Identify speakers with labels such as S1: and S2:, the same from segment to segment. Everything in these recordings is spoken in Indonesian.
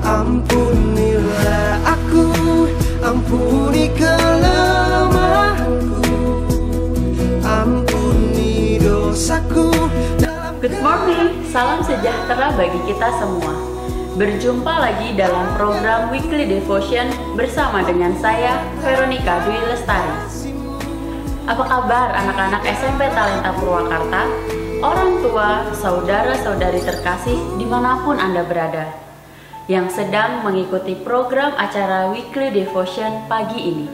S1: Ampunilah aku, ampuni kelemahanku, ampuni dosaku.
S2: Good morning, salam sejahtera bagi kita semua. Berjumpa lagi dalam program Weekly Devotion bersama dengan saya, Veronica Dwi Lestari. Apa kabar anak-anak SMP Talenta Purwakarta, orang tua, saudara-saudari terkasih dimanapun Anda berada, yang sedang mengikuti program acara Weekly Devotion pagi ini.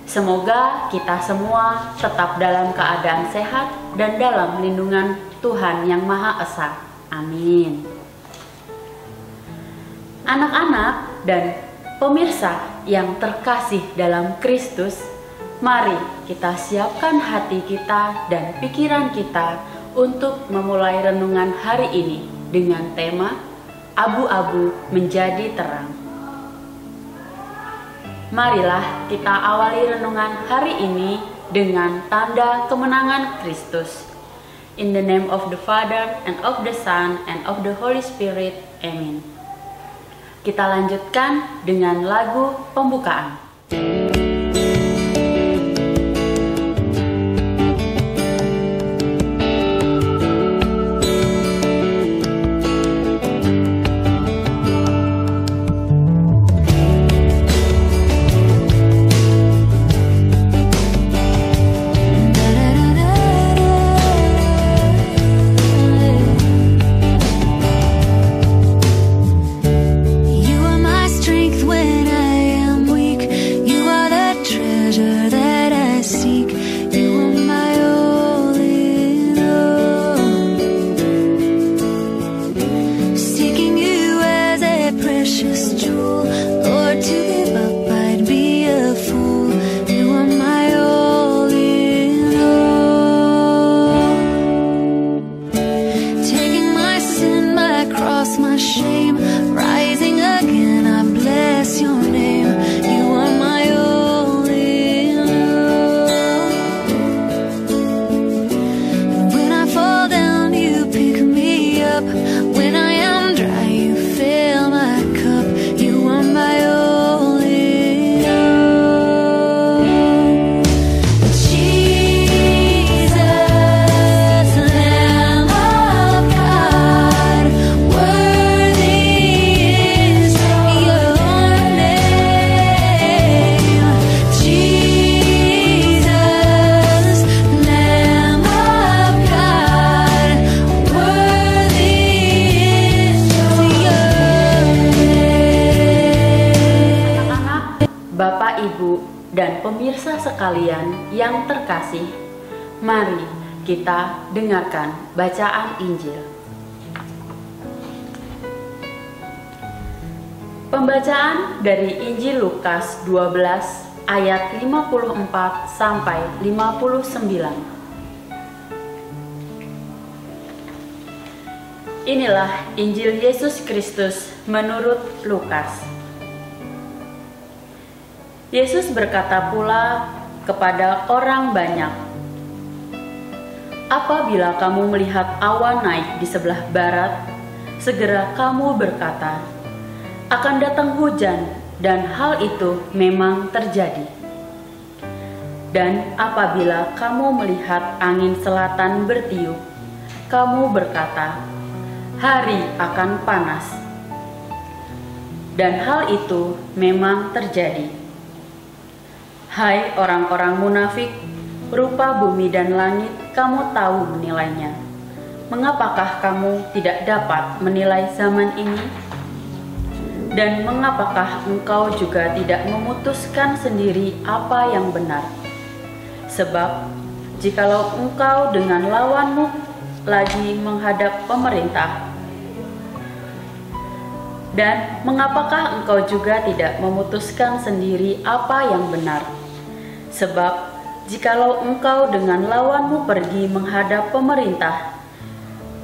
S2: Semoga kita semua tetap dalam keadaan sehat dan dalam lindungan Tuhan Yang Maha Esa. Amin. Anak-anak dan pemirsa yang terkasih dalam Kristus, mari kita siapkan hati kita dan pikiran kita untuk memulai renungan hari ini dengan tema Abu-abu menjadi terang. Marilah kita awali renungan hari ini dengan tanda kemenangan Kristus. In the name of the Father, and of the Son, and of the Holy Spirit. Amin. Kita lanjutkan dengan lagu pembukaan. Bapak, Ibu, dan pemirsa sekalian yang terkasih, mari kita dengarkan bacaan Injil. Pembacaan dari Injil Lukas 12 ayat 54 sampai 59. Inilah Injil Yesus Kristus menurut Lukas. Yesus berkata pula kepada orang banyak, "Apabila kamu melihat awan naik di sebelah barat, segera kamu berkata, 'Akan datang hujan,' dan hal itu memang terjadi. Dan apabila kamu melihat angin selatan bertiup, kamu berkata, 'Hari akan panas,' dan hal itu memang terjadi. Hai orang-orang munafik, rupa bumi dan langit kamu tahu menilainya. Mengapakah kamu tidak dapat menilai zaman ini? Dan mengapakah engkau juga tidak memutuskan sendiri apa yang benar? Sebab, jikalau engkau dengan lawanmu lagi menghadap pemerintah, dan mengapakah engkau juga tidak memutuskan sendiri apa yang benar? Sebab, jikalau engkau dengan lawanmu pergi menghadap pemerintah,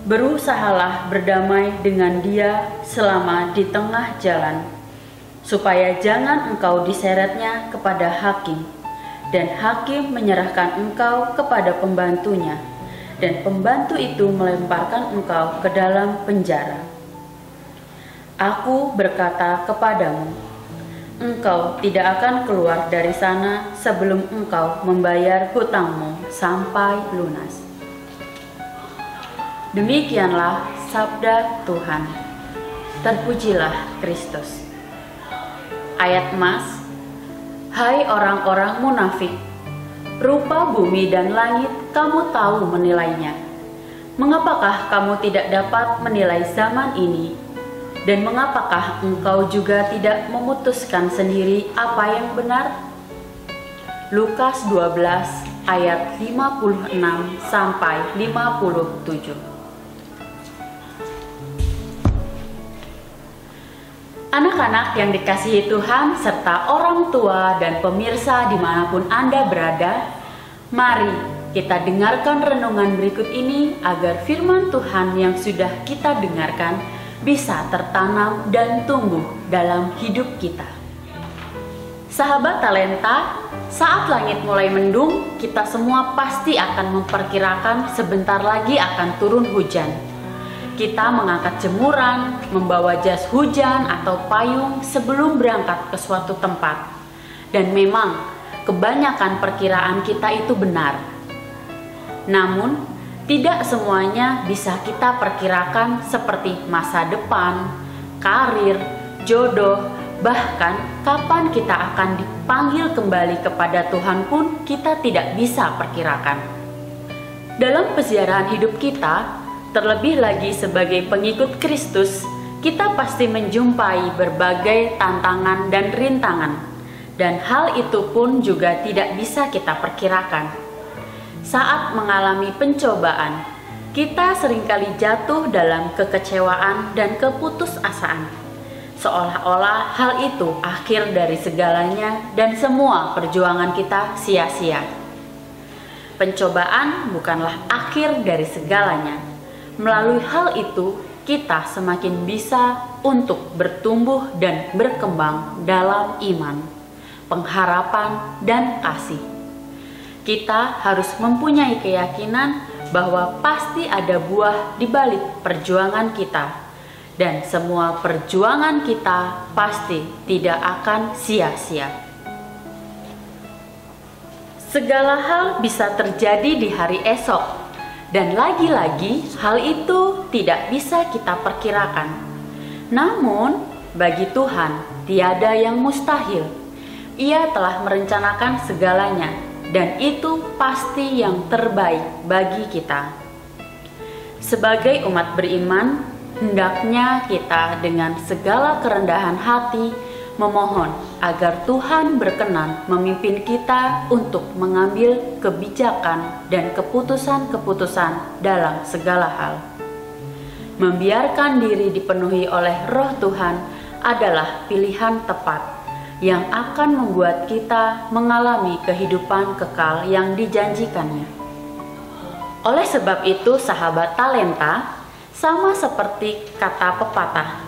S2: berusahalah berdamai dengan dia selama di tengah jalan, supaya jangan engkau diseretnya kepada hakim, dan hakim menyerahkan engkau kepada pembantunya, dan pembantu itu melemparkan engkau ke dalam penjara. Aku berkata kepadamu, engkau tidak akan keluar dari sana sebelum engkau membayar hutangmu sampai lunas. Demikianlah sabda Tuhan. Terpujilah Kristus. Ayat emas. Hai orang-orang munafik, rupa bumi dan langit kamu tahu menilainya. Mengapakah kamu tidak dapat menilai zaman ini? Dan mengapakah engkau juga tidak memutuskan sendiri apa yang benar? Lukas 12 ayat 56 sampai 57. Anak-anak yang dikasihi Tuhan serta orang tua dan pemirsa dimanapun Anda berada, mari kita dengarkan renungan berikut ini agar firman Tuhan yang sudah kita dengarkan bisa tertanam dan tumbuh dalam hidup kita. Sahabat talenta, saat langit mulai mendung, kita semua pasti akan memperkirakan sebentar lagi akan turun hujan. Kita mengangkat jemuran, membawa jas hujan atau payung sebelum berangkat ke suatu tempat. Dan memang, kebanyakan perkiraan kita itu benar. Namun, tidak semuanya bisa kita perkirakan seperti masa depan, karir, jodoh, bahkan kapan kita akan dipanggil kembali kepada Tuhan pun kita tidak bisa perkirakan. Dalam peziarahan hidup kita, terlebih lagi sebagai pengikut Kristus, kita pasti menjumpai berbagai tantangan dan rintangan, dan hal itu pun juga tidak bisa kita perkirakan. Saat mengalami pencobaan, kita seringkali jatuh dalam kekecewaan dan keputusasaan, seolah-olah hal itu akhir dari segalanya dan semua perjuangan kita sia-sia. Pencobaan bukanlah akhir dari segalanya. Melalui hal itu, kita semakin bisa untuk bertumbuh dan berkembang dalam iman, pengharapan, dan kasih. Kita harus mempunyai keyakinan bahwa pasti ada buah di balik perjuangan kita, dan semua perjuangan kita pasti tidak akan sia-sia. Segala hal bisa terjadi di hari esok, dan lagi-lagi hal itu tidak bisa kita perkirakan. Namun, bagi Tuhan tiada yang mustahil. Ia telah merencanakan segalanya, dan itu pasti yang terbaik bagi kita. Sebagai umat beriman, hendaknya kita dengan segala kerendahan hati memohon agar Tuhan berkenan memimpin kita untuk mengambil kebijakan dan keputusan-keputusan dalam segala hal. Membiarkan diri dipenuhi oleh Roh Tuhan adalah pilihan tepat yang akan membuat kita mengalami kehidupan kekal yang dijanjikannya. Oleh sebab itu, sahabat talenta, sama seperti kata pepatah,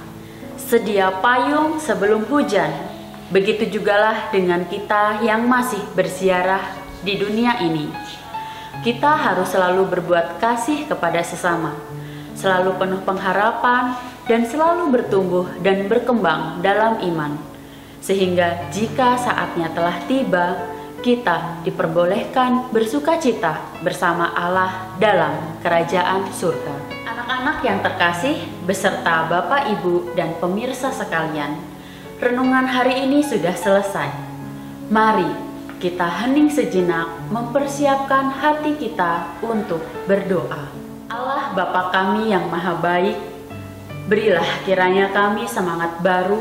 S2: sedia payung sebelum hujan, begitu jugalah dengan kita yang masih berziarah di dunia ini. Kita harus selalu berbuat kasih kepada sesama, selalu penuh pengharapan, dan selalu bertumbuh dan berkembang dalam iman. Sehingga jika saatnya telah tiba, kita diperbolehkan bersukacita bersama Allah dalam kerajaan surga. Anak-anak yang terkasih beserta Bapak, Ibu, dan pemirsa sekalian, renungan hari ini sudah selesai. Mari kita hening sejenak mempersiapkan hati kita untuk berdoa. Allah Bapa kami yang maha baik, berilah kiranya kami semangat baru.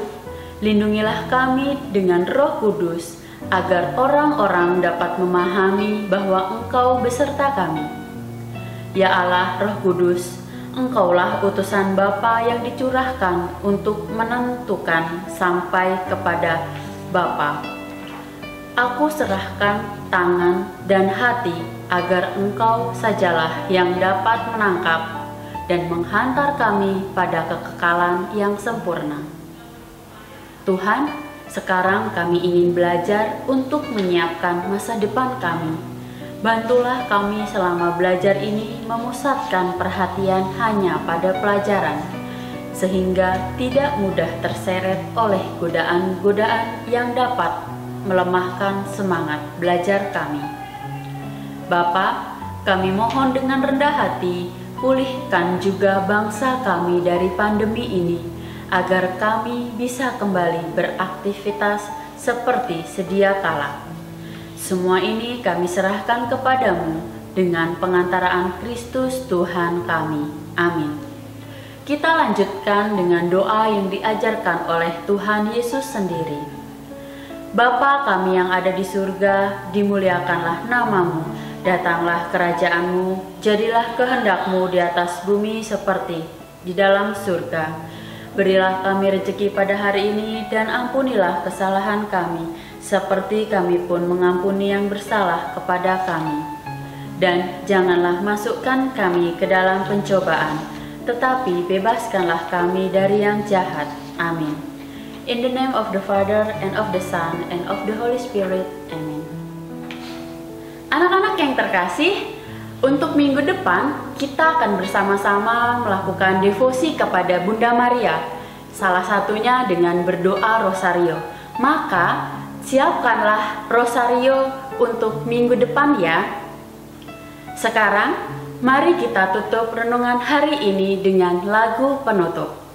S2: Lindungilah kami dengan Roh Kudus, agar orang-orang dapat memahami bahwa Engkau beserta kami. Ya Allah, Roh Kudus, Engkaulah utusan Bapa yang dicurahkan untuk menentukan sampai kepada Bapa. Aku serahkan tangan dan hati, agar Engkau sajalah yang dapat menangkap dan menghantar kami pada kekekalan yang sempurna. Tuhan, sekarang kami ingin belajar untuk menyiapkan masa depan kami. Bantulah kami selama belajar ini memusatkan perhatian hanya pada pelajaran, sehingga tidak mudah terseret oleh godaan-godaan yang dapat melemahkan semangat belajar kami. Bapa, kami mohon dengan rendah hati, pulihkan juga bangsa kami dari pandemi ini, agar kami bisa kembali beraktivitas seperti sedia kala. Semua ini kami serahkan kepadamu dengan pengantaraan Kristus Tuhan kami. Amin. Kita lanjutkan dengan doa yang diajarkan oleh Tuhan Yesus sendiri. Bapa kami yang ada di surga, dimuliakanlah namamu, datanglah kerajaanmu, jadilah kehendakmu di atas bumi seperti di dalam surga. Berilah kami rezeki pada hari ini dan ampunilah kesalahan kami, seperti kami pun mengampuni yang bersalah kepada kami. Dan janganlah masukkan kami ke dalam pencobaan, tetapi bebaskanlah kami dari yang jahat. Amin. In the name of the Father, and of the Son, and of the Holy Spirit. Amin. Anak-anak yang terkasih, untuk minggu depan kita akan bersama-sama melakukan devosi kepada Bunda Maria, salah satunya dengan berdoa rosario. Maka siapkanlah rosario untuk minggu depan ya. Sekarang mari kita tutup renungan hari ini dengan lagu penutup.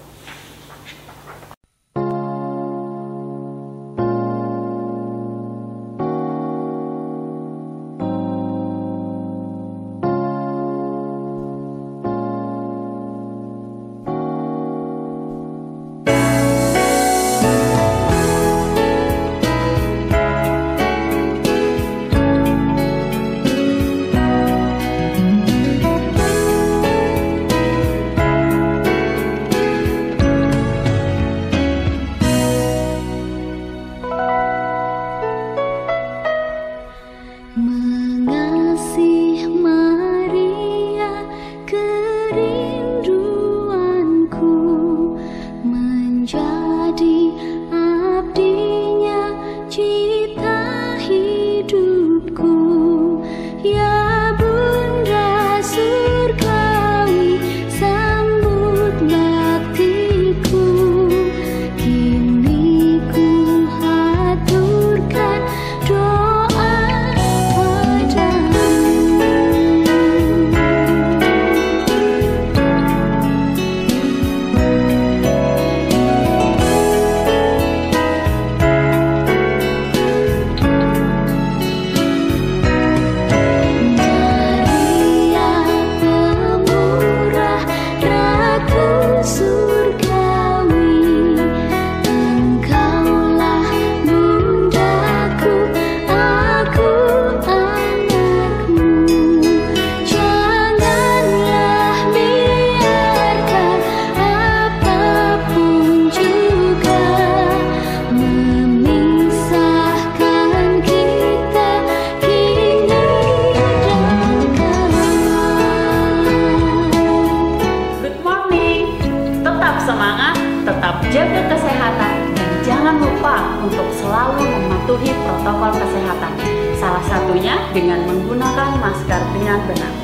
S2: jaga kesehatan, dan jangan lupa untuk selalu mematuhi protokol kesehatan, salah satunya dengan menggunakan masker dengan benar.